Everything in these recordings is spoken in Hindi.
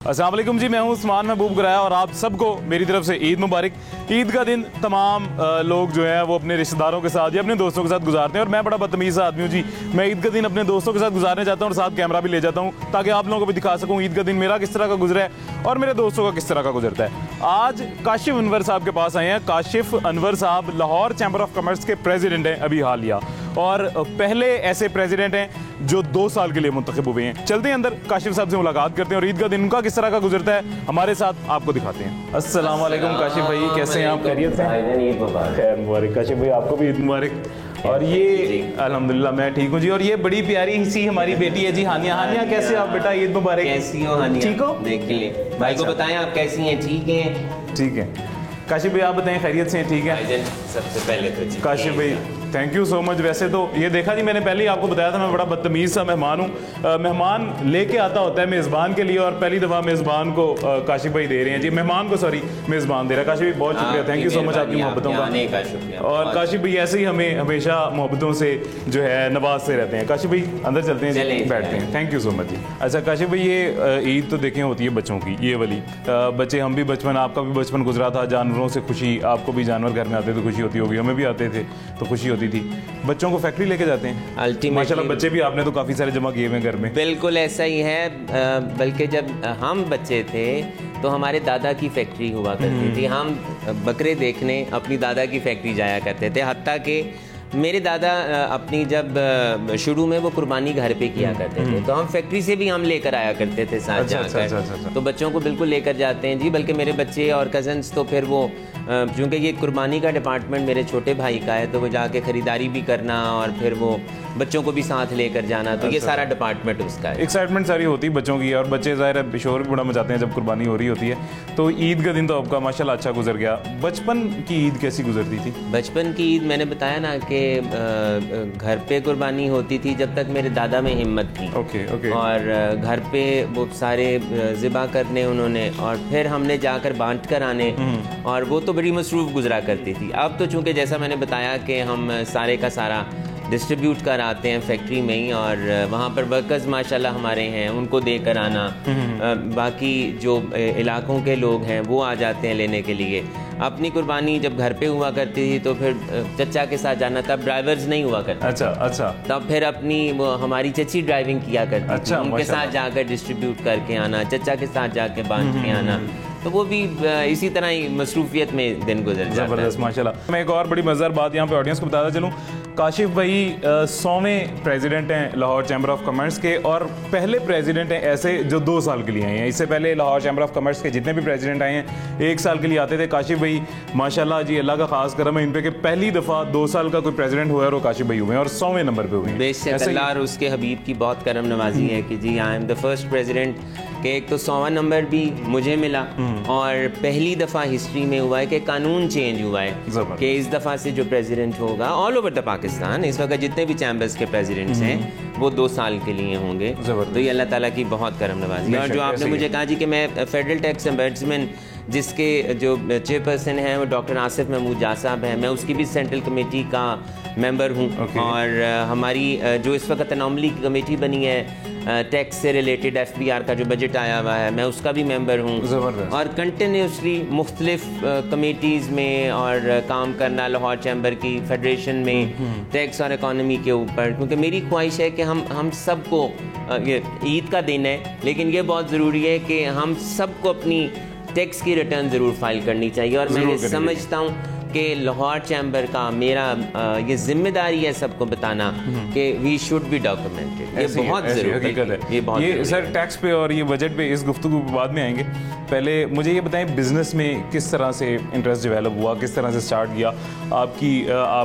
अस्सलाम वालेकुम जी, मैं हूं उस्मान महबूब गुराया और आप सबको मेरी तरफ से ईद मुबारक। ईद का दिन तमाम लोग जो हैं वो अपने रिश्तेदारों के साथ या अपने दोस्तों के साथ गुजारते हैं और मैं बड़ा बदतमीज़ आदमी हूं जी। मैं ईद का दिन अपने दोस्तों के साथ गुजारने जाता हूं और साथ कैमरा भी ले जाता हूं ताकि आप लोगों को भी दिखा सकूं ईद का दिन मेरा किस तरह का गुजरा है और मेरे दोस्तों का किस तरह का गुजरता है। आज काशिफ अनवर साहब के पास आए हैं। काशिफ अनवर साहब लाहौर चैम्बर ऑफ कॉमर्स के प्रेसिडेंट हैं अभी हालिया, और पहले ऐसे प्रेसिडेंट हैं जो 2 साल के लिए मुंतखब हुए हैं। चलते हैं अंदर, काशिफ साहब से मुलाकात करते हैं और ईद का दिन उनका किस तरह का गुजरता है हमारे साथ आपको दिखाते हैं। अस्सलाम वालेकुम काशिफ भाई, कैसे हैं आप? खैरियत से? खैर मुबारक काशिफ भाई, आपको भी ईद मुबारक। और ये अल्हम्दुलिल्लाह मैं ठीक हूँ जी। और ये बड़ी प्यारी सी हमारी बेटी है जी, हानिया। हानिया कैसे आप बेटा? ईद मुबारक। कैसी हो हानिया? ठीक हो? देख लिए भाई को बताएं आप कैसी हैं? ठीक हैं? ठीक है काशिफ भाई, आप बताएं खैरियत से हैं? ठीक है। सबसे पहले तो काशिफ भाई थैंक यू सो मच। वैसे तो ये देखा जी, मैंने पहले ही आपको बताया था मैं बड़ा बदतमीज़ सा मेहमान हूँ। मेहमान लेके आता होता है मेज़बान के लिए और पहली दफ़ा मेज़बान को काशिफ भाई दे रहे हैं जी, मेहमान को सॉरी मेज़बान दे रहा है। काशिफ भाई बहुत शुक्रिया, थैंक यू सो मच आपकी मोहब्बतों का। और काशिफ भाई ऐसे ही हमें हमेशा मोहब्बतों से जो है नवाजते रहते हैं। काशिफ भाई अंदर चलते हैं जी, बैठते हैं। थैंक यू सो मच जी। अच्छा काशिफ भाई, ये ईद तो देखें होती है बच्चों की, ये वाली बच्चे, हम भी बचपन, आपका भी बचपन गुजरा था, जानवरों से खुशी, आपको भी जानवर घर में आते तो खुशी होती होगी, हमें भी आते थे तो खुशी होती थी। बच्चों को फैक्ट्री लेके जाते हैं अल्टीमेटली, माशाल्लाह बच्चे भी आपने तो काफ़ी सारे जमा किए हुए घर में। बिल्कुल ऐसा ही है। बल्कि जब हम बच्चे थे तो हमारे दादा की फैक्ट्री हुआ करती थी, हम बकरे देखने अपनी दादा की फैक्ट्री जाया करते थे। हत्ता कि मेरे दादा अपनी जब शुरू में वो कुर्बानी घर पे किया करते थे तो हम फैक्ट्री से भी हम लेकर आया करते थे साथ जाकर। अच्छा। तो बच्चों को बिल्कुल लेकर जाते हैं जी। बल्कि मेरे बच्चे और कजन्स तो फिर वो चूँकि ये कुर्बानी का डिपार्टमेंट मेरे छोटे भाई का है तो वो जाके ख़रीदारी भी करना और फिर वो बच्चों को भी साथ लेकर जाना, तो ये सारा डिपार्टमेंट उसका है। एक्साइटमेंट सारी होती है बच्चों की और बच्चे ज़ाहिर है शोर भी बड़ा मचाते हैं जब कुर्बानी हो रही होती है। तो ईद का दिन तो आपका माशाल्लाह अच्छा गुजर गया। बचपन की ईद कैसी गुजरती थी? बचपन की ईद मैंने बताया ना कि घर पे कुर्बानी होती थी जब तक मेरे दादा में हिम्मत थी। ओके। और घर पे वो सारे ज़िबा करने उन्होंने और फिर हमने जाकर बांट कर आने, और वो तो बड़ी मसरूफ़ गुजरा करती थी। अब तो चूँकि जैसा मैंने बताया कि हम सारे का सारा डिस्ट्रीब्यूट कर आते हैं फैक्ट्री में ही, और वहाँ पर वर्कर्स माशाल्लाह हमारे हैं, उनको देकर आना, बाकी जो इलाकों के लोग हैं वो आ जाते हैं लेने के लिए। अपनी कुर्बानी जब घर पे हुआ करती थी तो फिर चचा के साथ जाना, तब ड्राइवर्स नहीं हुआ करते। अच्छा। तब फिर अपनी वो हमारी चची ड्राइविंग किया करती थी, उनके साथ जाकर डिस्ट्रीब्यूट करके आना, चचा के साथ जाके बांट के आना। तो वो भी इसी तरह ही मसरूफियत में दिन गुजर जाता है। ज़बरदस्त माशाल्लाह। मैं एक और बड़ी मज़ेदार बात यहाँ पे ऑडियंस को बताता चलूँ, काशिफ भाई 100वें प्रेसिडेंट हैं लाहौर चैम्बर ऑफ कॉमर्स के और पहले प्रेसिडेंट हैं ऐसे जो 2 साल के लिए आए हैं। इससे पहले लाहौर चैम्बर ऑफ कॉमर्स के जितने भी प्रेसिडेंट आए हैं 1 साल के लिए आते थे। काशिफ भाई माशाल्लाह जी, अल्लाह का खास करम है इन पे कि पहली दफ़ा 2 साल का कोई प्रेसिडेंट हुआ है और काशिफ भाई हुए हैं और 100वें नंबर पे हुए हैं। बेशक अल्लाह और उसके हबीब की बहुत करम नवाजी है कि जी I am the first president कि एक तो 100वां नंबर भी मुझे मिला और पहली दफ़ा हिस्ट्री में हुआ है कि कानून चेंज हुआ है कि इस दफ़ा से जो प्रेसिडेंट होगा ऑल ओवर द पाकिस्तान, इस वक्त जितने भी चैम्बर्स के प्रेसिडेंट्स हैं वो 2 साल के लिए होंगे। तो ये अल्लाह ताला की बहुत करम नवाजी है। और जो आपने मुझे कहा जी कि मैं फेडरल टैक्स एम्बेड्समैन जिसके जो चेयरपर्सन हैं वो डॉक्टर आसिफ महमूद जा साहब हैं, मैं उसकी भी सेंट्रल कमेटी का मेंबर हूँ। और हमारी जो इस वक्त अनॉमली की कमेटी बनी है टैक्स से रिलेटेड, FBR का जो बजट आया हुआ है, मैं उसका भी मेंबर हूँ। और कंटिन्यूसली मुख्तलिफ कमेटीज़ में और काम करना लाहौर चैम्बर की फेडरेशन में टैक्स और इकॉनमी के ऊपर, क्योंकि मेरी ख्वाहिश है कि हम सबको, ये ईद का दिन है लेकिन ये बहुत ज़रूरी है कि हम सबको अपनी टैक्स की रिटर्न ज़रूर फाइल करनी चाहिए। और मैं समझता हूँ कि लाहौर चैम्बर का मेरा ये जिम्मेदारी है सबको बताना कि वी शुड बी डॉक्यूमेंटेड। ये बहुत ज़रूरी है। ये सर टैक्स पे और ये बजट पे इस गुफ्तगू बाद में आएंगे। पहले मुझे ये बताएं बिजनेस में किस तरह से इंटरेस्ट डेवलप हुआ, किस तरह से स्टार्ट किया आपकी?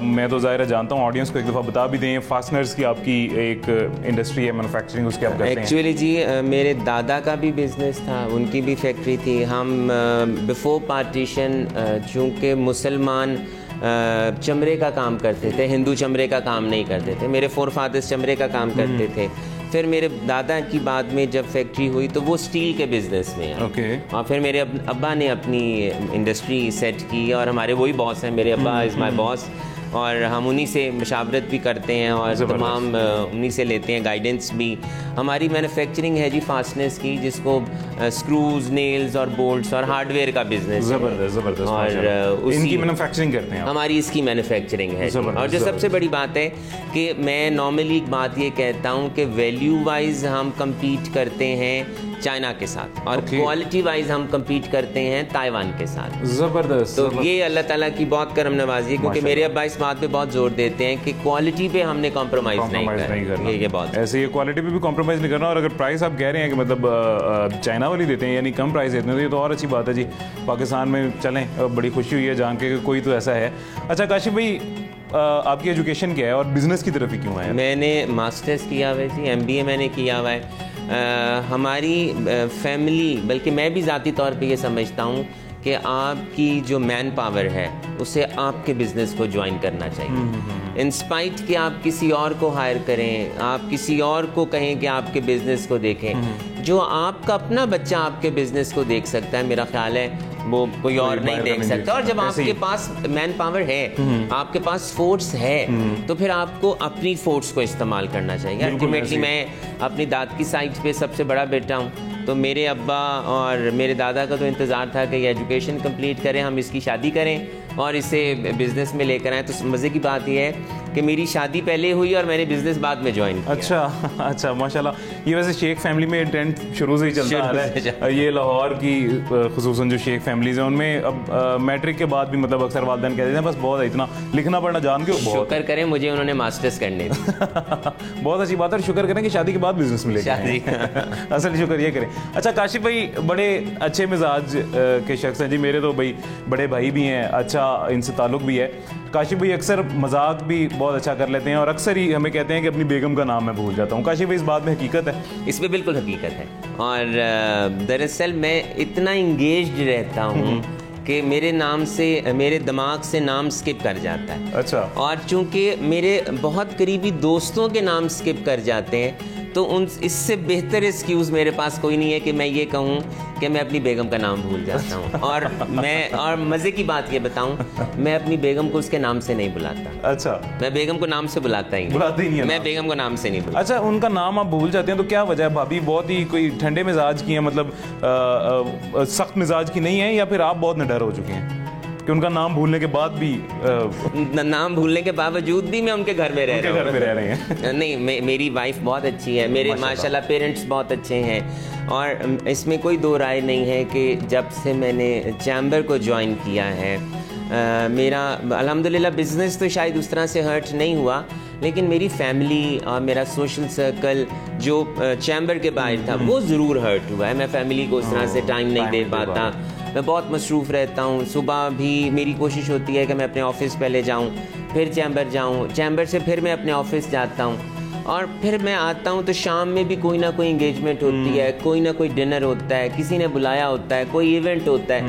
मैं तो ज़ाहिर जानता हूँ, ऑडियंस को एक दफ़ा बता भी दें, फास्टनर्स की आपकी एक इंडस्ट्री है, मैन्युफैक्चरिंग, उसके आप करते हैं। एक्चुअली जी मेरे दादा का भी बिजनेस था, उनकी भी फैक्ट्री थी। हम बिफोर पार्टीशन चूँकि मुसलमान चमड़े का काम करते थे, हिंदू चमड़े का काम नहीं करते थे। मेरे 4 फादर्स चमड़े का काम करते थे। फिर मेरे दादा की बाद में जब फैक्ट्री हुई तो वो स्टील के बिजनेस में है। और फिर मेरे अब्बा ने अपनी इंडस्ट्री सेट की और हमारे वही बॉस हैं, मेरे अब्बा इज़ माय बॉस। और हम उन्हीं से मशावरत भी करते हैं और तमाम उन्हीं से लेते हैं गाइडेंस भी। हमारी मैन्युफैक्चरिंग है जी फास्टनेस की, जिसको स्क्रूज, नेल्स और बोल्ट्स और हार्डवेयर का बिजनेस है। ज़बरदस्त। और इनकी मैन्युफैक्चरिंग करते हैं आप? हमारी इसकी मैन्युफैक्चरिंग है। और जो सबसे बड़ी बात है कि मैं नॉर्मली एक बात ये कहता हूँ कि वैल्यू वाइज हम compete करते हैं चाइना के साथ और क्वालिटी वाइज हम compete करते हैं ताइवान के साथ। ज़बरदस्त। तो ये अल्लाह ताला की बहुत करम नवाजी है, क्योंकि मेरे अब्बा इस बात पे बहुत जोर देते हैं कि क्वालिटी पे हमने कॉम्प्रोमाइज़ नहीं करना। ये बहुत ऐसे ये क्वालिटी पे भी कॉम्प्रोमाइज़ नहीं करना। और अगर प्राइस आप कह रहे हैं कि मतलब चाइना वाली देते हैं यानी कम प्राइस देते हैं, तो ये तो और अच्छी बात है जी। पाकिस्तान में चलें, बड़ी खुशी हुई है जान के कोई तो ऐसा है। अच्छा काशिफ भाई, आपकी एजुकेशन क्या है और बिजनेस की तरफ ही क्यों है? मैंने मास्टर्स किया हुआ है जी, MBA मैंने किया हुआ है। हमारी फैमिली, बल्कि मैं भी ज़ाती तौर पे ये समझता हूँ कि आपकी जो मैन पावर है उसे आपके बिज़नेस को ज्वाइन करना चाहिए। इंस्पाइट कि आप किसी और को हायर करें, आप किसी और को कहें कि आपके बिज़नेस को देखें। जो आपका अपना बच्चा आपके बिज़नेस को देख सकता है, मेरा ख्याल है वो कोई और नहीं देख सकता। और जब आपके पास मैन पावर है, आपके पास फोर्स है, तो फिर आपको अपनी फोर्स को इस्तेमाल करना चाहिए। अल्टीमेटली मैं अपनी दाद की साइड पे सबसे बड़ा बेटा हूँ, तो मेरे अब्बा और मेरे दादा का तो इंतज़ार था कि ये एजुकेशन कंप्लीट करें, हम इसकी शादी करें और इसे बिज़नेस में लेकर आएँ। तो मज़े की बात यह है कि मेरी शादी पहले हुई और मैंने बिज़नेस बाद में ज्वाइन किया। अच्छा माशाल्लाह। ये वैसे शेख फैमिली में ट्रेंड शुरू से ही चलता आ रहा है। ये लाहौर की खुसूसन जो शेख फैमिलीज हैं उनमें अब मैट्रिक के बाद भी मतलब अक्सर वालिदैन कहते हैं बस बहुत है, इतना लिखना पढ़ना जान के बहुत। शुक्र करें मुझे उन्होंने मास्टर्स करने बहुत अच्छी बात है। शुक्र करें कि शादी के बाद बिजनेस में लेकर असल शुक्र ये करें। अच्छा काशिफ भाई, बड़े अच्छे मिजाज के शख्स हैं जी। मेरे तो भाई बड़े भाई भी हैं, अच्छा इनसे ताल्लुक़ भी है। काशिफ भाई अक्सर मजाक भी बहुत अच्छा कर लेते हैं और अक्सर ही हमें कहते हैं कि अपनी बेगम का नाम मैं भूल जाता हूँ। काशिफ भाई इस बात में हकीकत है? इसमें बिल्कुल हकीकत है। और दरअसल मैं इतना इंगेज्ड रहता हूँ कि मेरे नाम से, मेरे दिमाग से नाम स्किप कर जाता है। अच्छा। और चूंकि मेरे बहुत करीबी दोस्तों के नाम स्किप कर जाते हैं, तो उन इससे बेहतर एक्सक्यूज़ मेरे पास कोई नहीं है कि मैं ये कहूँ कि मैं अपनी बेगम का नाम भूल जाता हूँ। और मज़े की बात ये बताऊँ, मैं अपनी बेगम को उसके नाम से नहीं बुलाता। अच्छा। मैं बेगम को नाम से बुलाता ही नहीं है। मैं बेगम को नाम से नहीं बुलाता। अच्छा, उनका नाम आप भूल जाते हैं तो क्या वजह है? भाभी बहुत ही कोई ठंडे मिजाज की है, मतलब सख्त मिजाज की नहीं है, या फिर आप बहुत निडर हो चुके हैं कि उनका नाम भूलने के बाद भी नाम भूलने के बावजूद भी मैं उनके घर में रह रहे हैं? नहीं, मेरी वाइफ बहुत अच्छी है, मेरे माशाल्लाह पेरेंट्स बहुत अच्छे हैं। और इसमें कोई दो राय नहीं है कि जब से मैंने चैम्बर को ज्वाइन किया है, मेरा अल्हम्दुलिल्लाह बिज़नेस तो शायद उस तरह से हर्ट नहीं हुआ, लेकिन मेरी फैमिली और मेरा सोशल सर्कल जो चैम्बर के बाहर था वो ज़रूर हर्ट हुआ है। मैं फैमिली को उस तरह से टाइम नहीं दे पाता, मैं बहुत मसरूफ़ रहता हूँ। सुबह भी मेरी कोशिश होती है कि मैं अपने ऑफिस पहले जाऊँ, फिर चैम्बर जाऊँ, चैम्बर से फिर मैं अपने ऑफिस जाता हूँ, और फिर मैं आता हूँ तो शाम में भी कोई ना कोई इंगेजमेंट होती है, कोई ना कोई डिनर होता है, किसी ने बुलाया होता है, कोई इवेंट होता है।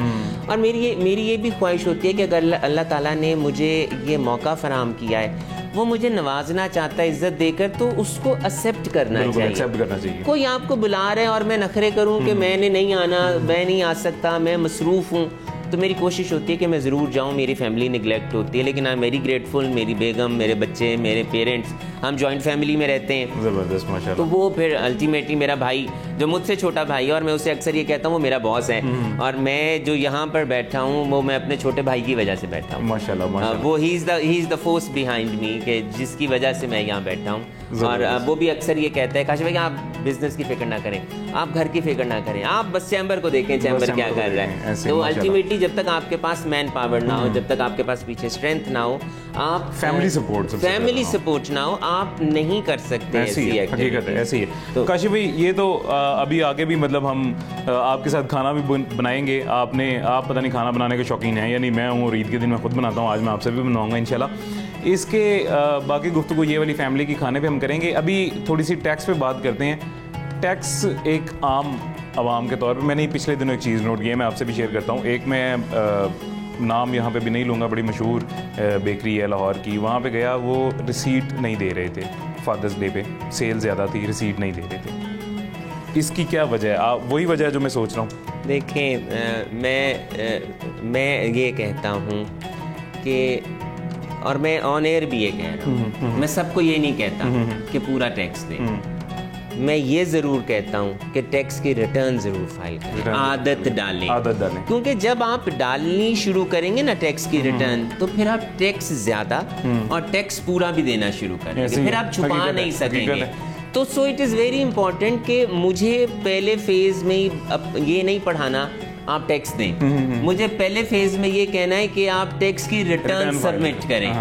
और मेरी ये भी ख्वाहिश होती है कि अगर अल्लाह ताला ने मुझे ये मौका फराहम किया है, वो मुझे नवाजना चाहता है इज्जत देकर, तो उसको एक्सेप्ट करना चाहिए। कोई आपको बुला रहा है और मैं नखरे करूं कि मैंने नहीं आना, मैं नहीं आ सकता, मैं मसरूफ़ हूँ, तो मेरी कोशिश होती है कि मैं ज़रूर जाऊँ। मेरी फैमिली निगलेक्ट होती है, लेकिन आई एम वेरी ग्रेटफुल। मेरी बेगम, मेरे बच्चे, मेरे पेरेंट्स, हम जॉइंट फैमिली में रहते हैं। ज़बरदस्त माशाल्लाह। तो वो फिर अल्टीमेटली मेरा भाई जो मुझसे छोटा भाई है, और मैं उसे अक्सर ये कहता हूँ वो मेरा बॉस है, और मैं जो यहाँ पर बैठा हूँ वो मैं अपने छोटे भाई की वजह से बैठा हूँ। माशाल्लाह। वो he is the force behind me, कि जिसकी वजह से मैं यहाँ बैठा हूँ। और वो भी अक्सर ये कहता है, काशिफ भाई आप बिजनेस की फिक्र ना करें, आप घर की फिक्र ना करें, आप बस चैम्बर को देखें, चैम्बर क्या कर रहा है। तो अल्टीमेटली जब तक आपके पास मैन पावर ना हो, जब तक आपके पास पीछे स्ट्रेंथ ना हो, आप फैमिली सपोर्ट ना हो, आप नहीं कर सकते। ऐसी हकीकत है, ऐसी है। तो काशिफ भाई ये तो अभी आगे भी मतलब हम आपके साथ खाना भी बनाएंगे। आप पता नहीं खाना बनाने के शौकीन हैं या नहीं। मैं हूँ और ईद के दिन मैं खुद बनाता हूँ, आज मैं आपसे भी बनवाऊँगा इंशाल्लाह। इसके बाकी गुफ्तगू ये वाली फैमिली की खाने पे हम करेंगे। अभी थोड़ी सी टैक्स पे बात करते हैं। टैक्स एक आम आवाम के तौर पे, मैंने पिछले दिनों एक चीज़ नोट की है, मैं आपसे भी शेयर करता हूँ। एक मैं नाम यहाँ पे भी नहीं लूँगा, बड़ी मशहूर बेकरी है लाहौर की, वहाँ पे गया, वो रिसीट नहीं दे रहे थे फादर्स डे पे, सेल ज़्यादा थी, रिसीट नहीं दे रहे थे। इसकी क्या वजह है? वही वजह है जो मैं सोच रहा हूँ। देखें, मैं ये कहता हूँ कि और मैं ऑन एयर भी ये कह रहा हूँ, मैं सबको ये नहीं कहता कि पूरा टैक्स दें। मैं ये ज़रूर कहता हूँ कि टैक्स की रिटर्न ज़रूर फाइल करें, आदत डालें। क्योंकि जब आप डालनी शुरू करेंगे ना टैक्स की रिटर्न, तो फिर आप टैक्स ज़्यादा और टैक्स पूरा भी देना शुरू करेंगे, फिर आप छुपा नहीं सकेंगे। तो so it is very important कि मुझे पहले फेज़ में ही ये नहीं पढ़ाना आप टैक्स दें, मुझे पहले फेज़ में ये कहना है कि आप टैक्स की रिटर्न सबमिट करें,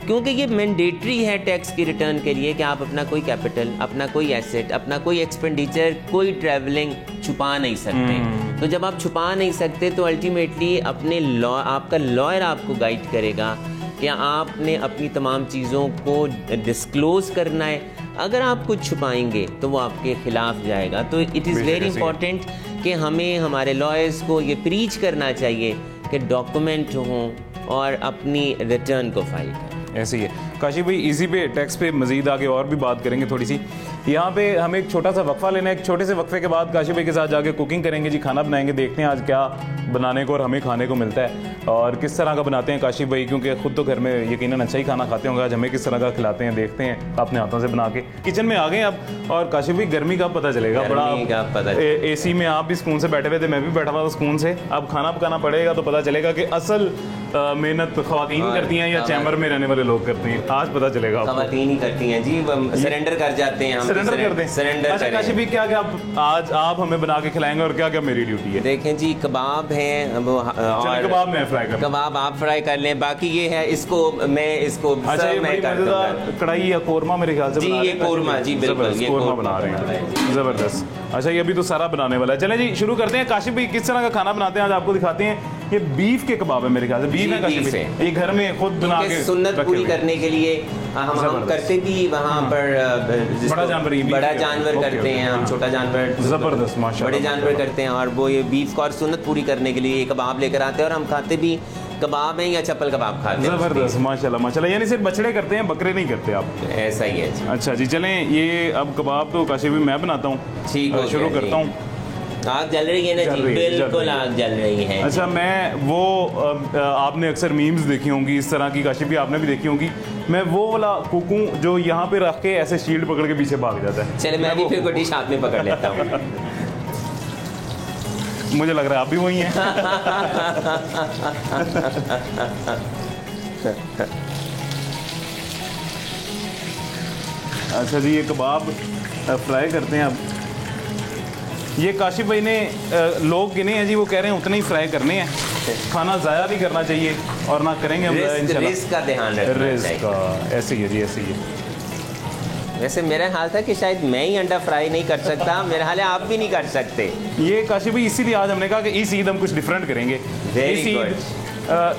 क्योंकि ये मैंडेटरी है टैक्स की रिटर्न के लिए कि आप अपना कोई कैपिटल, अपना कोई एसेट, अपना कोई एक्सपेंडिचर, कोई ट्रैवलिंग छुपा नहीं सकते। तो जब आप छुपा नहीं सकते तो अल्टीमेटली अपने आपका लॉयर आपको गाइड करेगा कि आपने अपनी तमाम चीज़ों को डिस्क्लोज करना है। अगर आप कुछ छुपाएंगे तो वो आपके खिलाफ जाएगा। तो इट इज़ वेरी इंपॉर्टेंट कि हमें हमारे लॉयर्स को ये प्रीच करना चाहिए कि डॉक्यूमेंट हों और अपनी रिटर्न को फाइल करें। ऐसे ही है। काशिफ भाई इसी पे टैक्स पे मजीद आगे और भी बात करेंगे थोड़ी सी। यहाँ पे हमें एक छोटा सा वक्फा लेना है, एक छोटे से वक्फे के बाद काशिफ भाई के साथ जाके कुकिंग करेंगे जी, खाना बनाएंगे, देखते हैं आज क्या बनाने को और हमें खाने को मिलता है और किस तरह का बनाते हैं काशिफ भाई, क्योंकि खुद तो घर में यकीनन अच्छा ही खाना खाते होंगे, आज हमें किस तरह का खिलाते हैं देखते हैं अपने हाथों से बना के। किचन में आ गए अब, और काशिफ भाई गर्मी का पता चलेगा, बड़ा एसी में आप भी सुकून से बैठे हुए थे, मैं भी बैठा हुआ था सुकून से। अब खाना पकाना पड़ेगा तो पता चलेगा कि असल मेहनत ख्वातीन करती हैं या चैम्बर में रहने वाले लोग करते हैं, आज पता चलेगा। ख्वातीन ही करती हैं जी, सरेंडर कर जाते हैं, हम सरेंडर करते हैं। सरेंडर अच्छा काशिफ भाई क्या क्या आज आप हमें बना के खिलाएंगे और क्या क्या मेरी ड्यूटी है? देखें जी, कबाब हैं और कबाब में फ्राई कर, कबाब आप फ्राई कर लें, बाकी ये है इसको मैं इसको कढ़ाई या कोरमा मेरे ख्याल से जी, ये कोरमा जी बिल्कुल ये कोरमा बना रहे हैं, जबरदस्त। अच्छा ये अभी तो सारा बनाने वाला है। चलें जी शुरू करते हैं। काशिफ भाई किस तरह का खाना बनाते हैं आज आपको दिखाते हैं। ये बीफ के कबाब है मेरे ख्याल से, बीफ है काशिफ भाई, ये घर में खुद बना के सुन्नत पूरी करने के लिए हम करते भी वहाँ पर बड़ा जानवर करते हैं, हम छोटा जानवर जबरदस्त माशाल्लाह बड़े जानवर करते हैं, और वो ये बीफ को और सुन्नत पूरी करने के लिए ये कबाब लेकर आते हैं, और हम खाते भी कबाब हैं या चप्पल कबाब खाते हैं। जबरदस्त माशाल्लाह माशाल्लाह, यानी सिर्फ बछड़े करते हैं, बकरे नहीं करते आप? ऐसा ही है। अच्छा जी चलें, ये अब कबाब तो काशिफ भाई मैं बनाता हूँ, ठीक है शुरू करता हूँ। आग जल रही है ना जी, बिल्कुल आग जल रही है। अच्छा मैं वो आपने अक्सर मीम्स देखी होंगी इस तरह की, काशिफ भी आपने भी देखी होंगी, मैं वो वाला कुकू जो यहाँ पे रख के ऐसे शील्ड पकड़ के पीछे भाग जाता है। चले मैं भी फिर कोई डिश हाथ में पकड़ लेता हूँ। मुझे लग रहा है आप भी वही हैं। अच्छा जी ये कबाब फ्राई करते हैं अब। ये काशिफ भाई ने लोग गिने हैं जी, वो कह रहे हैं उतने ही फ्राई करने हैं, खाना ज़ाया भी करना चाहिए और ना करेंगे हम रिस्क का ध्यान रखना चाहिए। ऐसे ही है जी, ऐसे ही है। वैसे मेरा हाल था कि शायद मैं ही अंडा फ्राई नहीं कर सकता, मेरा हाल है आप भी नहीं कर सकते। ये काशिफ भाई इसीलिए आज हमने कहा कि इस ईद हम कुछ डिफरेंट करेंगे।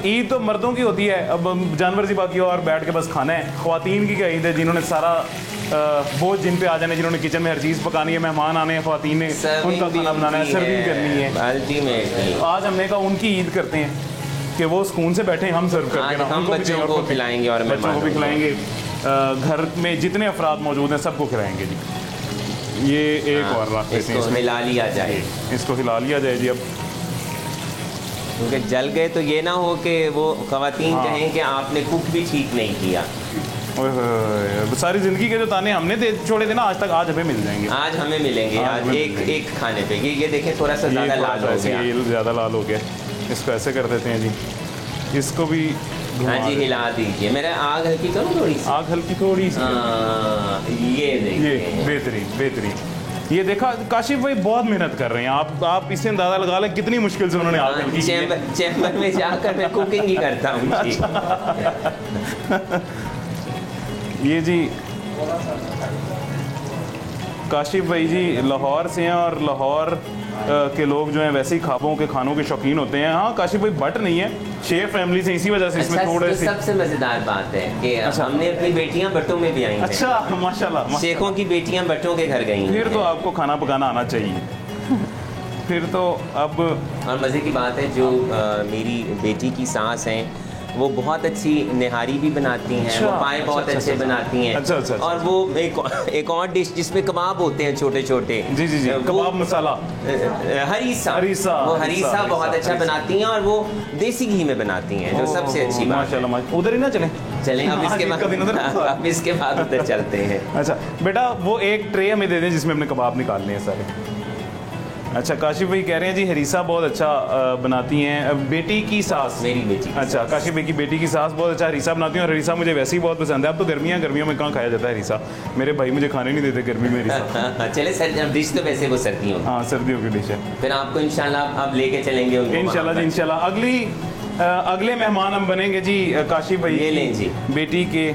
ईद तो मर्दों की होती है, अब जानवर सी बाकी और बैठ के बस खाना है। ख्वातीन की क्या ईद है, जिन्होंने सारा बोझ जिन पे आ जाने, जिन्होंने किचन में हर चीज़ पकानी है, मेहमान आने हैं, ख्वातीन ने उनका खाना बनाना है, सर्विंग करनी है। अल्टीमेटली आज हमने कहा उनकी ईद करते हैं कि वो सुकून से बैठे, हम सर्व करके ना हम बच्चों को खिलाएंगे और बच्चों को भी खिलाएंगे, घर में जितने अफराद मौजूद हैं सबको खिलाएंगे जी। ये एक और रख देते हैं, इसको हिला लिया जाए, इसको हिला लिया जाए जी। अब क्योंकि जल गए तो ये ना हो कि वो ख़वातीन कहें कि आपने कुक भी ठीक नहीं किया। सारी जिंदगी के जो ताने हमने छोड़े थे ना आज तक, आज हमें मिल जाएंगे, आज हमें मिलेंगे, आज एक खाने पे। ये देखें थोड़ा सा ज़्यादा लाल हो गया, ये ज़्यादा लाल हो गया, इसको ऐसे कर देते हैं जी, इसको भी हाँ जी हिला दीजिए। मेरा आग हल्की करो थोड़ी सी, आग हल्की थोड़ी सी। ये देखिए, ये बेहतरीन बेहतरीन। ये देखा काशिफ भाई बहुत मेहनत कर रहे हैं, आप इससे अंदाजा लगा लें कितनी मुश्किल से उन्होंने आग हल्की। चैम्बर में जाकर मैं कुकिंग ही करता हूँ जी। ये जी काशिफ भाई जी लाहौर से हैं और लाहौर के लोग जो हैं वैसे ही ख्वाबों के खानों के शौकीन होते हैं। हाँ काशिफ भाई बट नहीं है, शेफ फैमिली से, इसी वजह से इसमें थोड़े से। सबसे मजेदार बात है कि हमने अपनी बेटियां बट्टों में भी आई हैं। अच्छा माशाल्लाह, शेखों की बेटियां बट्टों के घर गई हैं। फिर तो आपको खाना पकाना आना चाहिए। फिर तो अब और मज़े की बात है जो मेरी बेटी की सास हैं वो बहुत अच्छी निहारी भी बनाती हैं, वो पाए बहुत अच्छे बनाती हैं। अच्छा। और वो एक और डिश जिसमें कबाब होते हैं छोटे छोटे, जी, कबाब मसाला, हरीसा, वो हरीसा बहुत अच्छा बनाती हैं, और वो देसी घी में बनाती हैं, जो सबसे अच्छी बात है। उधर ही ना चलें अब इसके बाद उधर चलते हैं। अच्छा बेटा, वो एक ट्रे हमें दे दें जिसमें हमने कबाब निकालने हैं सारे। अच्छा, काशिफ भाई कह रहे हैं जी हरीसा बहुत अच्छा बनाती हैं, बेटी की सास, मेरी बेटी। अच्छा, काशिफ भाई की बेटी की सास बहुत अच्छा हरीसा बनाती हैं, और हरीसा मुझे वैसे ही बहुत पसंद है। अब तो गर्मियों में कहाँ खाया जाता है हरीसा, मेरे भाई मुझे खाने नहीं देते गर्मी में हरीसा। चले डिश तो वैसे वो सर्दियों की, हाँ सर्दियों की डिश है। फिर आपको इंशाल्लाह अब लेके चलेंगे इंशाल्लाह जी, इंशाल्लाह। अगले मेहमान हम बनेंगे जी काशिफ भाई, ये लें जी, बेटी के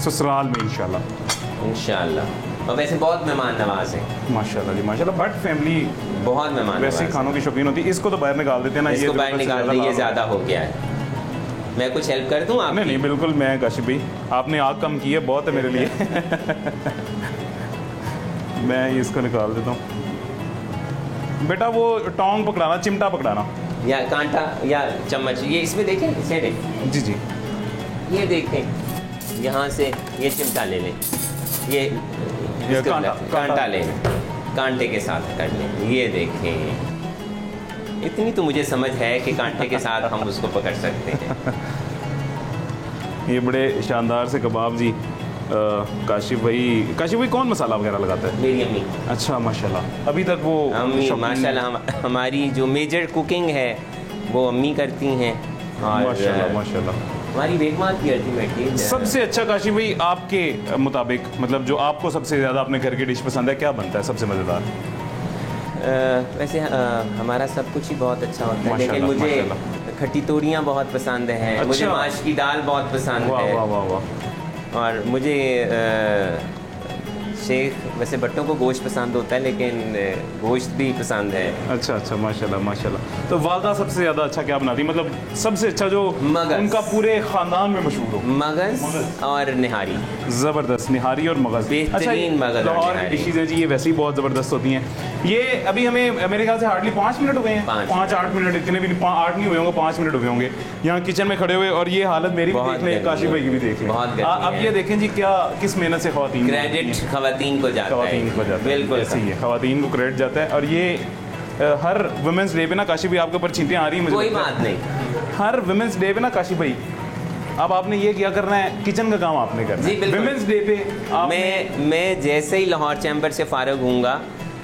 ससुराल में इंशाल्लाह। और वैसे बहुत मेहमान नवाज हैं माशाल्लाह जी, माशाल्लाह। बट फैमिली बहुत मेहमान वैसे खानों की शौकीन होती है। इसको तो बाहर निकाल देते हैं ना, इसको बाहर निकाल दें, ये ज़्यादा हो गया है। मैं कुछ हेल्प कर दूं आप? नहीं बिल्कुल, मैं काशिफ भाई आपने आग कम की है, बहुत है मेरे लिए। मैं इसको निकाल देता हूँ। बेटा वो टोंग पकड़ाना, चिमटा पकड़ाना या कांटा या चम्मच, ये इसमें देखें, इसे जी, ये देखें, यहाँ से ये चिमटा ले लें, ये कांटा ले, कांटे के साथ कर लें। ये देखें, इतनी तो मुझे समझ है कि कांटे के साथ हम उसको पकड़ सकते हैं। ये बड़े शानदार से कबाब जी। काशिफ भाई कौन मसाला वगैरह लगाता है? मेरी अम्मी। अच्छा माशाल्लाह, अभी तक वो अम्मी माशाल्लाह, हमारी जो मेजर कुकिंग है वो अम्मी करती हैं। माशाल्लाह। हमारी बेगमात की अल्टीमेटली सबसे अच्छा काशिफ भाई आपके मुताबिक, मतलब जो आपको सबसे ज़्यादा अपने घर की डिश पसंद है, क्या बनता है सबसे मज़ेदार? वैसे हमारा सब कुछ ही बहुत अच्छा होता है, लेकिन मुझे खट्टी तोरियाँ बहुत पसंद हैं। अच्छा। मुझे माश की दाल बहुत पसंद है। वाह। और मुझे शेख वैसे भट्टों को गोश्त पसंद होता है, लेकिन गोश्त भी पसंद है। अच्छा माशाल्लाह। तो वालदा सबसे ज़्यादा अच्छा क्या बनाती, मतलब सबसे अच्छा जो उनका पूरे ख़ानदान में मशहूर हो? मगज़ और निहारी। ज़बरदस्त, निहारी और मगज़, बेहतरीन मगज़। लाहौर की डिशेज़ हैं जी, ये वैसे ही बहुत ज़बरदस्त होती हैं। ये अभी हमें मेरे ख्याल से हार्डली 5 मिनट हो गए हैं, 5-8 मिनट, इतने भी 8 नहीं हुए होंगे, 5 मिनट हुए होंगे यहाँ किचन में खड़े हुए। और ये हालत मेरी भी देख लें, काशिफ भाई की भी देख लें। अब ये देखें जी, क्या किस मेहनत से ख़वातीन, क्रेडिट ख़वातीन को जाता है। बिल्कुल ऐसे ही है, ख़वातीन को क्रेडिट जाता है। और ये हर वुमेंस डे पे ना काशिफ भाई आपके ऊपर चींटियाँ आ रही हैं, मुझे कोई बात नहीं। हर वुमेंस डे पे ना काशिफ भाई अब आपने ये क्या करना है, किचन का काम आपने करना है। वुमेंस डे पे मैं जैसे ही लाहौर चैम्बर से फारिग हूँगा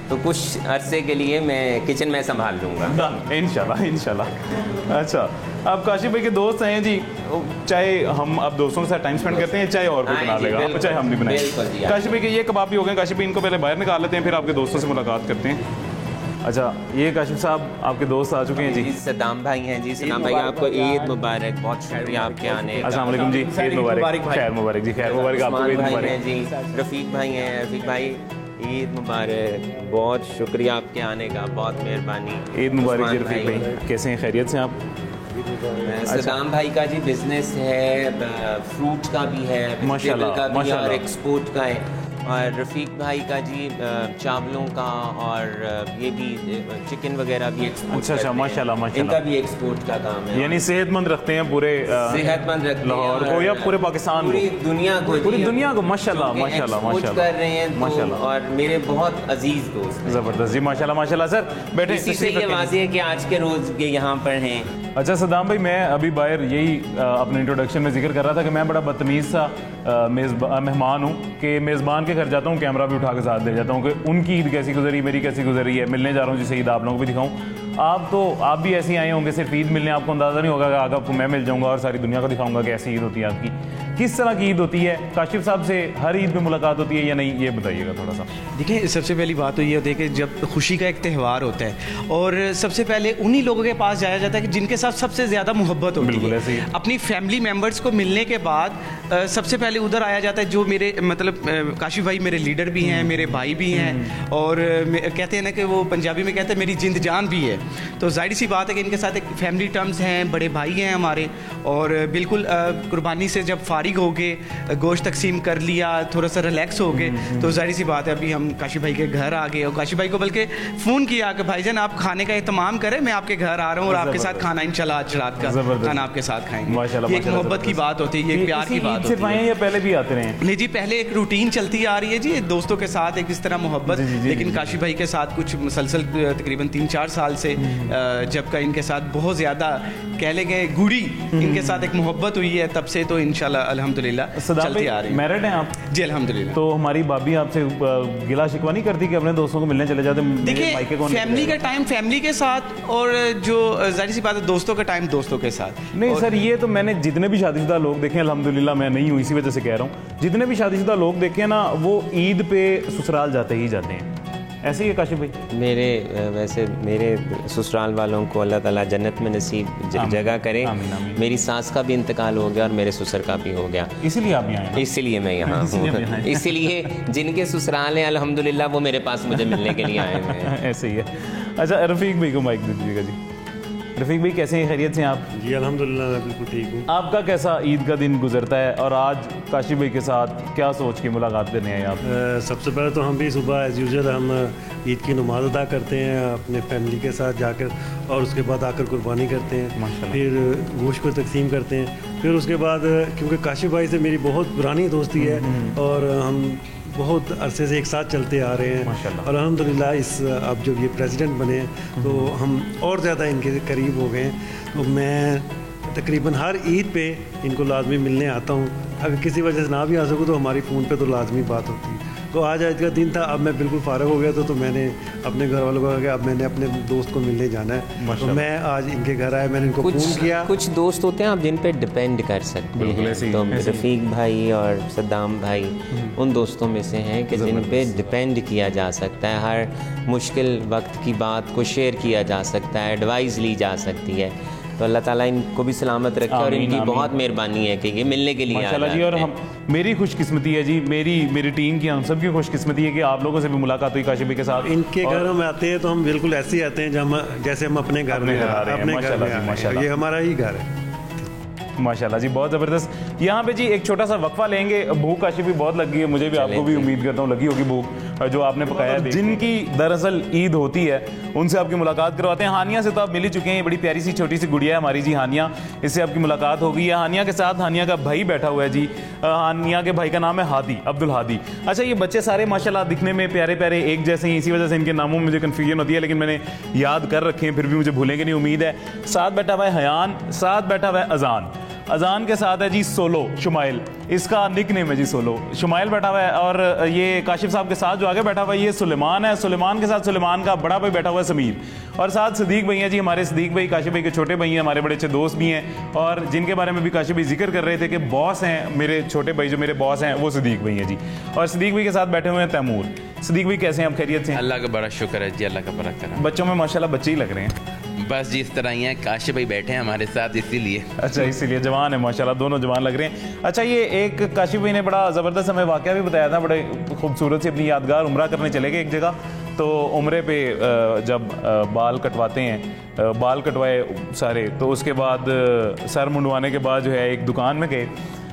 तो कुछ अरसे के लिए मैं किचन में संभाल लूँगा, इंशाल्लाह। अच्छा, अब काशिफ भाई के दोस्त हैं जी, चाहे हम अब दोस्तों के साथ टाइम स्पेंड करते हैं, चाहे और कोई बना लेगा, चाहे हम भी बनाएं। काशिफ भाई के ये कबाब भी हो गए। काशिफ भाई इनको पहले बाहर निकाल लेते हैं, फिर आपके दोस्तों से मुलाकात करते हैं। अच्छा, ये काशिफ साहब आपके दोस्त आ चुके हैं जी। सदाम भाई हैं जी। सदाम भाई आपको ईद मुबारक, बहुत शुक्रिया आपके आने। अस्सलाम वालेकुम जी, ईद मुबारक, खैर मुबारक जी, खैर मुबारक आपको भी। ईद मुबारक जी। रफ़ीक भाई हैं, रफ़ीक भाई ईद मुबारक, बहुत शुक्रिया आपके आने का, बहुत मेहरबानी। ईद मुबारक जी रफ़ीक भाई, कैसे हैं, खैरियत से आप? सदाम भाई का जी बिजनेस है, फ्रूट का भी है, माशाल्लाह, का भी है और एक्सपोर्ट का है। और रफ़ीक भाई का जी चावलों का और ये भी चिकन वगैरह भी एक्सपोर्ट। अच्छा, माशाल्लाह। इनका भी एक्सपोर्ट का काम है, यानी सेहतमंद रखते हैं पूरे, सेहतमंद रखते हैं लाहौर को या पूरे पाकिस्तान, पूरी दुनिया को माशाल्लाह कर रहे हैं माशाल्लाह। और मेरे बहुत अजीज दोस्त, ज़बरदस्त जी, माशाल्लाह। सर बैठे, इसी से ये वाज़ेह है कि आज के रोज़ के यहाँ पर हैं। अच्छा सदाम भाई, मैं अभी बाहर यही अपने इंट्रोडक्शन में जिक्र कर रहा था कि मैं बड़ा बदतमीज़ सा मेहमान हूँ कि मेज़बान के घर जाता हूँ, कैमरा भी उठा के साथ ले जाता हूँ कि उनकी ईद कैसी गुजरी, मेरी कैसी गुजरी है। मिलने जा रहा हूँ जिसे ईद आप लोगों को भी दिखाऊँ। आप भी ऐसे ही आए होंगे, सिर्फ ईद मिलने, आपको अंदाज़ा नहीं होगा कि आगे आपको मैं मिल जाऊँगा और सारी दुनिया को दिखाऊँगा कि ऐसी ईद होती है आपकी। किस तरह की ईद होती है? काशिफ साहब से हर ईद में मुलाकात होती है या नहीं, ये बताइएगा थोड़ा सा। देखिए, सबसे पहली बात तो ये होती है कि जब खुशी का एक त्यौहार होता है और सबसे पहले उन्हीं लोगों के पास जाया जाता है कि जिनके साथ सबसे ज़्यादा मोहब्बत होती है। अपनी फैमिली मेम्बर्स को मिलने के बाद सबसे पहले उधर आया जाता है। जो मेरे मतलब काशिफ भाई मेरे लीडर भी हैं, मेरे भाई भी हैं और कहते हैं ना कि वो पंजाबी में कहते हैं मेरी जिंद जान भी है। तो जाहिर सी बात है कि इनके साथ एक फैमिली टर्म्स हैं, बड़े भाई हैं हमारे और बिल्कुल कुर्बानी से जब फारिग फारिग हो गए, गोश्त तकसीम कर लिया, थोड़ा सा रिलैक्स हो गए, तो जाहिर सी बात है अभी हम काशी भाई के घर आ गए और काशी भाई को बल्कि फ़ोन किया कि भाईजान आप खाने का एहतमाम करें, मैं आपके घर आ रहा हूँ और आपके साथ खाना इंशाल्लाह आज रात का खाना आपके साथ खाएंगे। ये एक मोहब्बत की बात होती है, ये एक प्यार की बात होती है। या पहले भी आते रहे? नहीं जी, पहले एक रूटीन चलती आ रही है जी, दोस्तों के साथ एक इस तरह मोहब्बत, लेकिन काशी भाई के साथ कुछ मुसलसल तकरीबन 3-4 साल से जब का इनके साथ बहुत ज़्यादा कह ले गए गुड़ी इनके साथ एक मोहब्बत हुई है, तब से तो इंशाल्लाह अल्हम्दुलिल्लाह चलती आ रही है। मैरिड हैं आप? जी अल्हम्दुलिल्लाह। तो हमारी भाभी आपसे गिला शिकवा नहीं करती कि अपने दोस्तों को मिलने चले जाते? देखिए, फैमिली का टाइम फैमिली के साथ और जो जाहिर सी बात है दोस्तों का टाइम दोस्तों के साथ। नहीं सर, ये तो मैंने जितने भी शादीशुदा लोग देखे, अल्हम्दुलिल्लाह मैं नहीं हूँ इसी वजह से कह रहा हूँ, जितने भी शादीशुदा लोग देखे ना वो ईद पे ससुराल जाते ही जाते हैं। ऐसे ही है काशिफ भाई? वैसे मेरे ससुराल वालों को अल्लाह ताला जन्नत में नसीब जगह करे। आमीन, आमीन। मेरी सास का भी इंतकाल हो गया और मेरे ससुर का भी हो गया, इसीलिए आप यहाँ हैं? इसीलिए मैं यहाँ हूँ। इसीलिए जिनके ससुराल हैं अल्हम्दुलिल्लाह वो मेरे पास मुझे मिलने के लिए आए हुए हैं। ऐसे ही है। अच्छा, रफ़ीक भाई को माइक दे दीजिएगा जी। रफ़ीक भाई कैसे हैं, खैरियत से आप? जी अल्हम्दुलिल्लाह मैं बिल्कुल ठीक हूँ। आपका कैसा ईद का दिन गुजरता है और आज काशिफ भाई के साथ क्या सोच के मुलाकात करने आए आप? सबसे पहले तो हम भी सुबह एज़ यूजुअल हम ईद की नमाज़ अदा करते हैं अपने फैमिली के साथ जाकर, और उसके बाद आकर कुर्बानी करते हैं, फिर गोश्त को तकसीम करते हैं। फिर उसके बाद क्योंकि काशिफ भाई से मेरी बहुत पुरानी दोस्ती है और हम बहुत अरसे से एक साथ चलते आ रहे हैं, और अल्हम्दुलिल्लाह इस अब जब ये प्रेसिडेंट बने तो हम और ज़्यादा इनके करीब हो गए। तो मैं तकरीबन हर ईद पे इनको लाजमी मिलने आता हूँ, अगर किसी वजह से ना भी आ सकूँ तो हमारी फ़ोन पे तो लाजमी बात होती है। तो आज का दिन था, अब मैं बिल्कुल फ़ारग हो गया तो मैंने अपने घर वालों को कहा कि अब मैंने अपने दोस्त को मिलने जाना है, तो मैं आज इनके घर आया, मैंने इनको फ़ोन किया। कुछ दोस्त होते हैं आप जिन पे डिपेंड कर सकते हैं, तो रफ़ीक भाई और सद्दाम भाई उन दोस्तों में से हैं कि जिन पे डिपेंड किया जा सकता है, हर मुश्किल वक्त की बात को शेयर किया जा सकता है, एडवाइस ली जा सकती है। तो अल्लाह ताला इनको भी सलामत रखे और इनकी बहुत मेहरबानी है कि ये मिलने के लिए माशाल्लाह जी। और हम मेरी खुशकिस्मती है जी, मेरी टीम की, हम सब की खुशकिस्मती है कि आप लोगों से भी मुलाकात हुई काशिफ भाई के साथ। इनके घरों में आते हैं तो हम बिल्कुल ऐसे ही आते हैं जैसे हम अपने घर में अपने, ये हमारा ही घर है। माशाल्लाह जी, बहुत ज़बरदस्त। यहाँ पे जी एक छोटा सा वक्फा लेंगे, भूख काशिफ भी बहुत लगी है, मुझे भी, आपको भी उम्मीद करता हूँ लगी होगी भूख, जो आपने पकाया है। जिनकी दरअसल ईद होती है उनसे आपकी मुलाकात करवाते हैं। हानिया से तो आप मिल ही चुके हैं, बड़ी प्यारी सी छोटी सी गुड़िया है हमारी जी हानिया, इससे आपकी मुलाकात हो गई है। हानिया के साथ हानिया का भाई बैठा हुआ है जी, हानिया के भाई का नाम है हादी, अब्दुल हादी। अच्छा, ये बच्चे सारे माशाल्लाह दिखने में प्यारे प्यारे एक जैसे ही, इसी वजह से इनके नामों में मुझे कन्फ्यूजन होती है, लेकिन मैंने याद कर रखे हैं, फिर भी मुझे भूलेंगे नहीं उम्मीद है। साथ बैठा हुआ है हयान, साथ बैठा हुआ है अजान, अजान के साथ है जी सोलो शुमाइल, इसका निक नेम है जी सोलो, शुमाइल बैठा हुआ है। और ये काशिफ साहब के साथ जो आगे बैठा हुआ है ये सुलेमान है, सुलेमान के साथ सुलेमान का बड़ा भाई बैठा हुआ है समीर, और साथ सदीक भाई हैं जी, हमारे सदीक भाई काशिफ भाई के छोटे भाई हैं, हमारे बड़े अच्छे दोस्त भी हैं, और जिनके बारे में भी काशिफ भाई जिक्र कर रहे थे कि बॉस हैं मेरे छोटे भाई, जो मेरे बॉस हैं वो सदीक भाई हैं जी। और सदीक भाई के साथ बैठे हुए हैं तैमूर। सदीक भाई कैसे हैं आप, खैरियत से? अल्लाह का बड़ा शुक्र है जी, अल्लाह का बड़ा करम। बच्चों में माशाल्लाह बच्चे ही लग रहे हैं, बस जिस तरह ही हैं, काशिफ भाई बैठे हैं हमारे साथ इसीलिए। अच्छा, इसीलिए जवान है माशाल्लाह, दोनों जवान लग रहे हैं। अच्छा, ये एक काशिफ भाई ने बड़ा ज़बरदस्त हमें वाक़या भी बताया था, बड़े खूबसूरत सी अपनी यादगार उम्रा करने चले गए एक जगह, तो उम्रे पे जब बाल कटवाते हैं, बाल कटवाए सारे, तो उसके बाद सर मुंडवाने के बाद जो है एक दुकान में गए,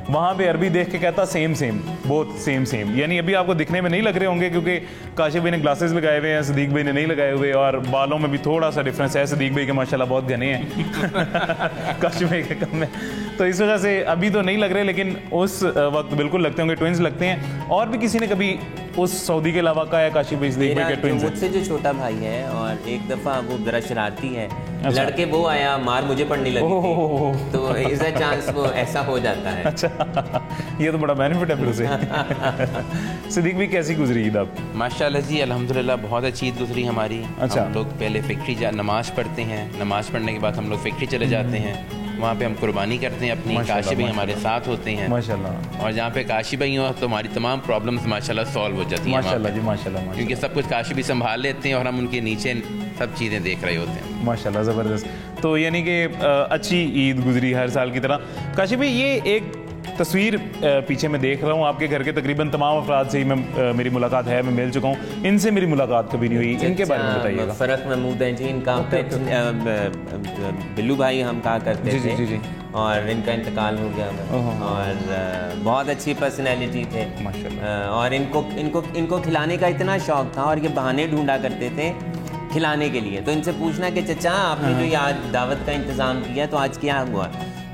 वहाँ पे अरबी देख के कहता सेम सेम, बहुत सेम सेम। यानी अभी आपको दिखने में नहीं लग रहे होंगे क्योंकि काशिफ भाई ने ग्लासेस लगाए हुए हैं, सदीक भाई ने नहीं लगाए हुए, और बालों में भी थोड़ा सा डिफरेंस है, सदीक भाई के माशाल्लाह बहुत घने हैं काशिफ भाई के कम है, तो इस वजह से अभी तो नहीं लग रहे, लेकिन उस वक्त बिल्कुल लगते होंगे, ट्विंस लगते हैं। और भी किसी ने कभी उस सऊदी के अलावा का है काशिफ भाई सदीक भाई के ट्विंस? मुझसे जो छोटा भाई है, और एक दफ़ा वो ज़रा शरारती है, लड़के वो आया मार मुझे पड़ने लगी थी, तो इज अ चांस वो ऐसा हो जाता है। अच्छा, ये तो बड़ा बेनिफिट है फिर उसे। सदीक भाई कैसी गुजरी ईद आप? माशाल्लाह जी अल्हम्दुलिल्लाह बहुत अच्छी ईद गुजरी हमारी। अच्छा। हम लोग पहले फैक्ट्री नमाज पढ़ते हैं, नमाज पढ़ने के बाद हम लोग फैक्ट्री चले जाते हैं, वहाँ पे हम कुर्बानी करते हैं अपनी, काशी भाई हमारे साथ होते हैं माशाल्लाह, और जहाँ पे काशी भाई हो तो हमारी तमाम प्रॉब्लम्स माशाल्लाह सॉल्व हो जाती हैं माशाल्लाह जी, माशाल्लाह, क्योंकि सब कुछ काशी भी संभाल लेते हैं और हम उनके नीचे सब चीज़ें देख रहे होते हैं माशाल्लाह, ज़बरदस्त। तो यानी कि अच्छी ईद गुजरी हर साल की तरह। काशी भाई, ये एक तस्वीर पीछे मैं देख रहा हूँ, आपके घर के तकरीबन तमाम अफराद से ही मैं मेरी मुलाकात है, मैं मिल चुका हूँ, इनसे मेरी मुलाकात कभी नहीं हुई, इनके बारे में बताइएगा। फ़रक महमूद है जी, इनका बिल्लू भाई हम कहा करते थे। और इनका इंतकाल हो गया और बहुत अच्छी पर्सनैलिटी थे माशाल्लाह। और इनको खिलाने का इतना शौक था और ये बहाने ढूंढा करते थे खिलाने के लिए। तो इनसे पूछना कि चचा आपने जो ये आज दावत का इंतज़ाम किया तो आज क्या हुआ,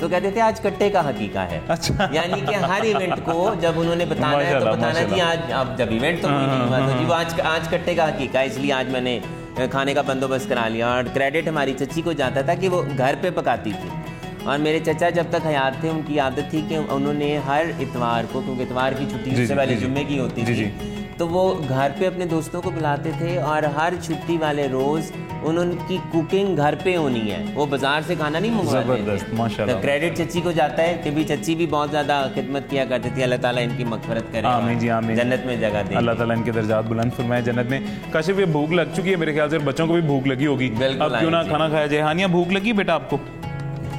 तो कहते थे आज कट्टे का हकीका है। अच्छा। यानी कि हर इवेंट को जब उन्होंने बताना है तो बताना जी आज अब जब इवेंट तो कोई नहीं हुआ तो जी वो आज कट्टे का हकीका है, इसलिए आज मैंने खाने का बंदोबस्त करा लिया। और क्रेडिट हमारी चची को जाता था कि वो घर पे पकाती थी। और मेरे चचा जब तक हयात थे उनकी आदत थी कि उन्होंने हर इतवार को, क्योंकि इतवार की छुट्टी उससे पहले जुम्मे की होती थी, तो वो घर पे अपने दोस्तों को बुलाते थे और हर छुट्टी वाले रोज़ उनकी कुकिंग घर पे होनी है, वो बाजार से खाना नहीं मंगवाते थे। माशाल्लाह। तो क्रेडिट चची को जाता है कि भी चची भी बहुत ज़्यादा खिदमत किया करती थी। अल्लाह ताला इनकी मग़फ़िरत करे, आमीन जी आमीन, जन्नत में जगह दे, अल्लाह ताला इनके दर्जात बुलंद फरमाए जन्नत में। काशिफ ये भूख लग चुकी है मेरे ख्याल से, बच्चों को भी भूख लगी होगी, अब क्यों ना खाना खाया जाए। हानिया भूख लगी बेटा आपको?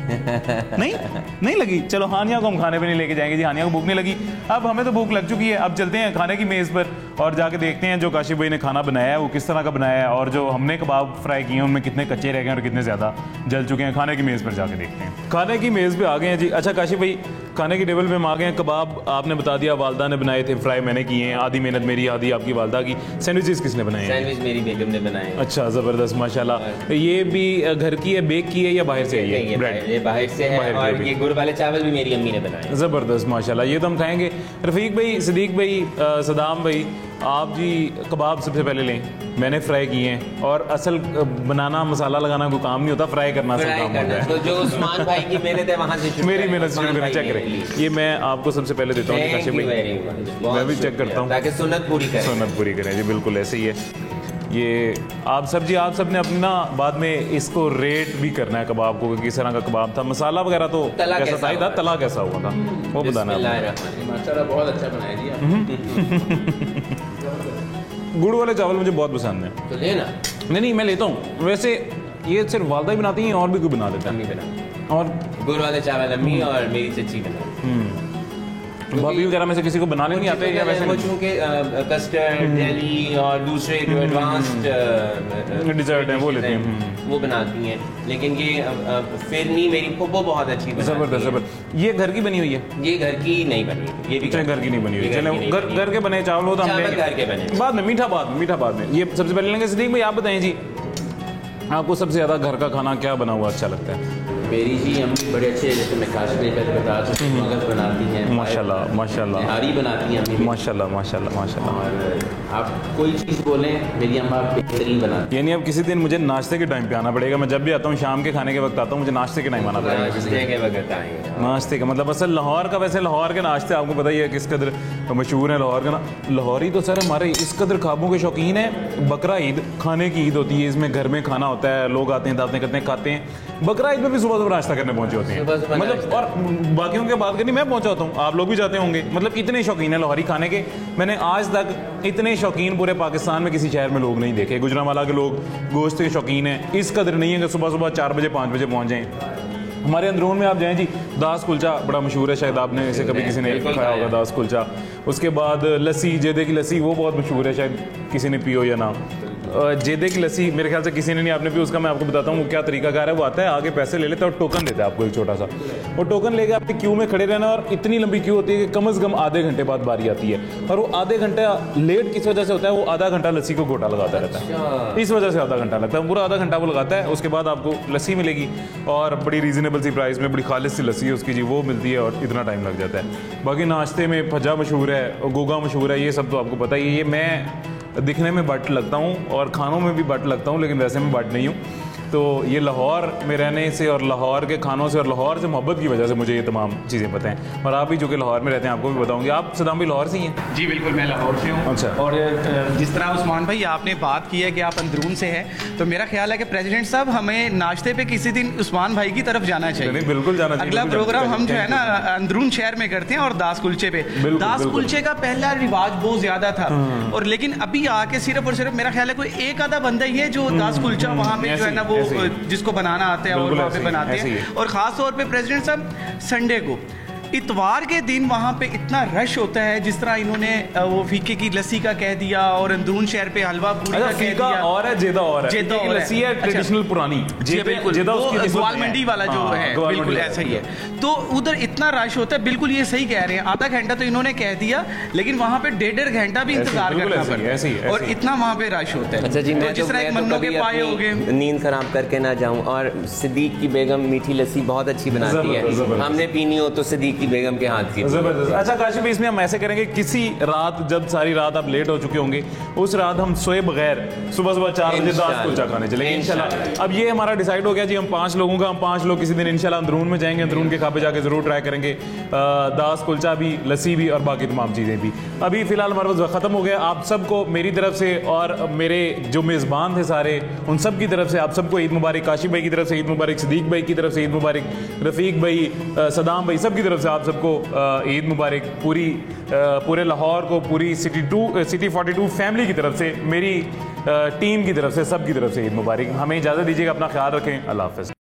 नहीं लगी? चलो हानिया को हम खाने पे नहीं लेके जाएंगे जी, हानिया को भूख नहीं लगी। अब हमें तो भूख लग चुकी है, अब चलते हैं खाने की मेज़ पर और जाके देखते हैं जो काशिफ भाई ने खाना बनाया है वो किस तरह का बनाया है, और जो हमने कबाब फ्राई किए हैं उनमें कितने कच्चे रह गए और कितने ज़्यादा जल चुके हैं। खाने की मेज़ पर जाके देखते हैं। खाने की मेज़ पे आ गए हैं जी। अच्छा काशिफ भाई, खाने की टेबल पे हम आ गए हैं। कबाब आपने बता दिया वालदा ने बनाए थे, फ्राई मैंने किए हैं, आधी मेहनत मेरी आधी आपकी वालदा की। सैंडविचेस किसने बनाए हैं? सैंडविच मेरी बेगम ने बनाए। अच्छा ज़बरदस्त माशाल्लाह। ये भी घर की है, बेक की है या बाहर से आई है? ब्रेड ये बाहर से है और ये गुड़ वाले चावल भी मेरी अम्मी ने बनाए। ज़बरदस्त माशाल्लाह, ये तो हम खाएंगे। रफ़ीक भाई, सदीक भाई, सदाम भाई, आप जी कबाब सबसे पहले लें, मैंने फ्राई किए हैं। और असल बनाना मसाला लगाना कोई काम नहीं होता, फ्राई करना असल काम होता है। तो जो उस्मान भाई की मेहनत है वहाँ से मेरी मेहनत शुरू करें, चेक करें। ये मैं आपको सबसे पहले देता हूँ काशिफ भाई, मैं भी चेक करता हूँ ताकि सुन्नत पूरी करें। सुन्नत पूरी करें जी, बिल्कुल ऐसे ही है। ये आप सब ने अपना बाद में इसको रेट भी करना है कबाब को, किस तरह का कबाब था, मसाला वगैरह तो कैसा था, तला कैसा हुआ था वो बताना है। माशाल्लाह बहुत अच्छा बनाया जी आपने। गुड़ वाले चावल मुझे बहुत पसंद है। तो लेना। नहीं मैं लेता हूँ। वैसे ये सिर्फ वालदा ही बनाती हैं और भी कोई बना देता है? अम्मी बना। और गुड़ वाले चावल अम्मी और मेरी चची बना। भाभी वगैरह में से किसी को बनाने नहीं आते या वैसे? चूँकि कस्टर्ड, जेली और दूसरे जो एडवांस्ड डिजर्ट हैं वो लेती हैं, वो बनाती हैं। लेकिन ये फिरनी मेरी फुप्पो बहुत अच्छी बनाती है। जबरदस्त। ये घर की बनी हुई है? ये घर की नहीं बनी, ये भी घर की नहीं बनी हुई। चले घर के बने चावल हो तो हमने घर के बने बाद में मीठा बाद में ये सबसे पहले लेंगे। सदीक भाई आप बताएं जी, आपको सबसे ज़्यादा घर का खाना क्या बना हुआ अच्छा लगता है? मेरी जी अम्मी बड़े अच्छे, जैसे मैं काश्मीर का बता चुकी हूँ, मगज बनाती हैं माशाल्लाह माशाल्लाह, हारी बनाती हैं अम्मी माशाल्लाह माशाल्लाह माशाल्लाह। और आप कोई चीज़ बोलें मेरी अम्मा बेहतरीन बनाती। यानी अब किसी दिन मुझे नाश्ते के टाइम पे आना पड़ेगा। मैं जब भी आता हूँ शाम के खाने के वक्त आता हूँ, मुझे नाश्ते के टाइम आना पड़ेगा किसी दिन। नाश्ते का मतलब असल लाहौर का, वैसे लाहौर के नाश्ते आपको पता ही है किस कदर मशहूर है लाहौर का ना। लाहौरी तो सर हमारे इस कदर ख्वाबों के शौकीन है। बकरा ईद खाने की ईद होती है, इसमें घर में खाना होता है, लोग आते हैं दावतें करते हैं, खाते हैं। बकरा ईद में भी सुबह नाश्ता करने पहुंचे होते हैं, मतलब और बाकियों के बात करनी मैं पहुंचा होता हूँ, आप लोग भी जाते होंगे। मतलब इतने शौकीन है लाहौरी खाने के, मैंने आज तक इतने शौकीन पूरे पाकिस्तान में किसी शहर में लोग नहीं देखे। गुजरांवाला के लोग गोश्त के शौकीन हैं, इस कदर नहीं है कि सुबह सुबह 4 बजे 5 बजे पहुँच जाएँ। हमारे अंदरून में आप जाएं जी, दास कुलचा बड़ा मशहूर है, शायद आपने इसे कभी किसी ने खाया होगा दास कुलचा। उसके बाद लस्सी, जेदे की लस्सी, वो बहुत मशहूर है, शायद किसी ने पी हो या ना। जेदे की लस्सी मेरे ख्याल से किसी ने नहीं, आपने भी उसका मैं आपको बताता हूँ वो क्या तरीकाकार है। वो आता है आगे पैसे ले लेता है और टोकन देता है आपको एक छोटा सा, वो टोकन लेके आपकी क्यू में खड़े रहना। और इतनी लंबी क्यू होती है कि कम से कम आधे घंटे बाद बारी आती है। और वो आधे घंटा लेट किस वजह से होता है, वो आधा घंटा लस्सी को घोटा लगाता रहता है, इस वजह से आधा घंटा लगता है। पूरा आधा घंटा वो लगाता है, उसके बाद आपको लस्सी मिलेगी और बड़ी रीजनेबल सी प्राइस में बड़ी खालिस सी लस्सी है उसकी जी, वो मिलती है और इतना टाइम लग जाता है। बाकी नाश्ते में फज्जा मशहूर है, गोगा मशहूर है, ये सब तो आपको पता ही है। ये मैं दिखने में बट लगता हूँ और खानों में भी बट लगता हूँ, लेकिन वैसे में बट नहीं हूँ। तो ये लाहौर में रहने से और लाहौर के खानों से और लाहौर से मोहब्बत की वजह से मुझे ये तमाम चीज़ें पता हैं। और आप भी जो कि लाहौर में रहते हैं आपको भी बताऊंगी। आप सदाम भी लाहौर से ही हैं? जी बिल्कुल, मैं लाहौर से हूँ। अच्छा। और जिस तरह उस्मान भाई आपने बात की है कि आप अंदरून से हैं, तो मेरा ख्याल है कि प्रेसिडेंट साहब हमें नाश्ते पे किसी दिन उस्मान भाई की तरफ जाना चाहिए। नहीं, बिल्कुल जाना चाहिए। अगला प्रोग्राम हम जो है ना अंदरून शहर में करते हैं और दास कुलचे पे। दास कुलचे का पहला रिवाज बहुत ज्यादा था, और लेकिन अभी आके सिर्फ और सिर्फ मेरा ख्याल है कोई एक आधा बंदा ही है जो दास कुलचा वहाँ पे जो है ना वो जिसको बनाना आता है और वहाँ पे बनाते हैं। और ख़ास तौर पे प्रेसिडेंट साहब संडे को इतवार के दिन वहाँ पे इतना रश होता है, जिस तरह इन्होंने वो फीके की लस्सी का कह दिया और अंदरून शहर पे हलवा पूरी का कह फीका दिया। और है, जेदा और है। जेदा फीके की और है। लस्सी है ट्रेडिशनल पुरानी, बिल्कुल जेदा उसकी निस्बत ग्वाल में है। मंडी वाला जो हाँ, है ग्वाल बिल्कुल मंडी ऐसा ही वाला। है। तो उधर इतना रश होता है, बिल्कुल ये सही कह रहे हैं, आधा घंटा तो इन्होंने कह दिया, लेकिन वहाँ पे 1.5 घंटा भी इंतजार बिल्कुल करना ऐसे ही, पड़ता ऐसे ही, है ऐसे और ही। इतना वहाँ पे रश होता है। अच्छा जी, मैं जिस तरह एक मन्नों के पाए हो गए, नींद खराब करके ना जाऊं, और सिद्दीक की बेगम मीठी लस्सी बहुत अच्छी बनाती है, जबरदस्त। हमने पीनी हो तो सिद्दीक की बेगम के हाथ की। जबरदस्त। अच्छा काशिफ, इसमें हम ऐसे करेंगे, किसी रात जब सारी रात आप लेट हो चुके होंगे, उस रात हम सोए बगैर सुबह 4 बजे दास कुलचा खाने चलेंगे इंशाल्लाह। अब ये हमारा डिसाइड हो गया जी, हम 5 लोगों का, हम 5 लोग किसी दिन इंशाल्लाह अंदरून में जाएंगे, अंदरून के खापे जाके जरूर ट्राई करेंगे, दास कुलचा भी, लस्सी भी और बाकी तमाम चीज़ें भी। अभी फिलहाल हमारा वक्त खत्म हो गया। आप सबको मेरी तरफ से और मेरे जो मेज़बान थे सारे, उन सब की तरफ से आप सबको ईद मुबारक। काशिफ भाई की तरफ से ईद मुबारक, सदीक भाई की तरफ से ईद मुबारक, रफ़ीक भाई, सदाम भाई, सब की तरफ से आप सबको ईद मुबारक। पूरे लाहौर को, पूरी सिटी 42 फैमिली की तरफ से, मेरी टीम की तरफ से, सब की तरफ से ईद मुबारक। हमें इजाज़त दीजिएगा, अपना ख्याल रखें, अल्लाह हाफ़िज़।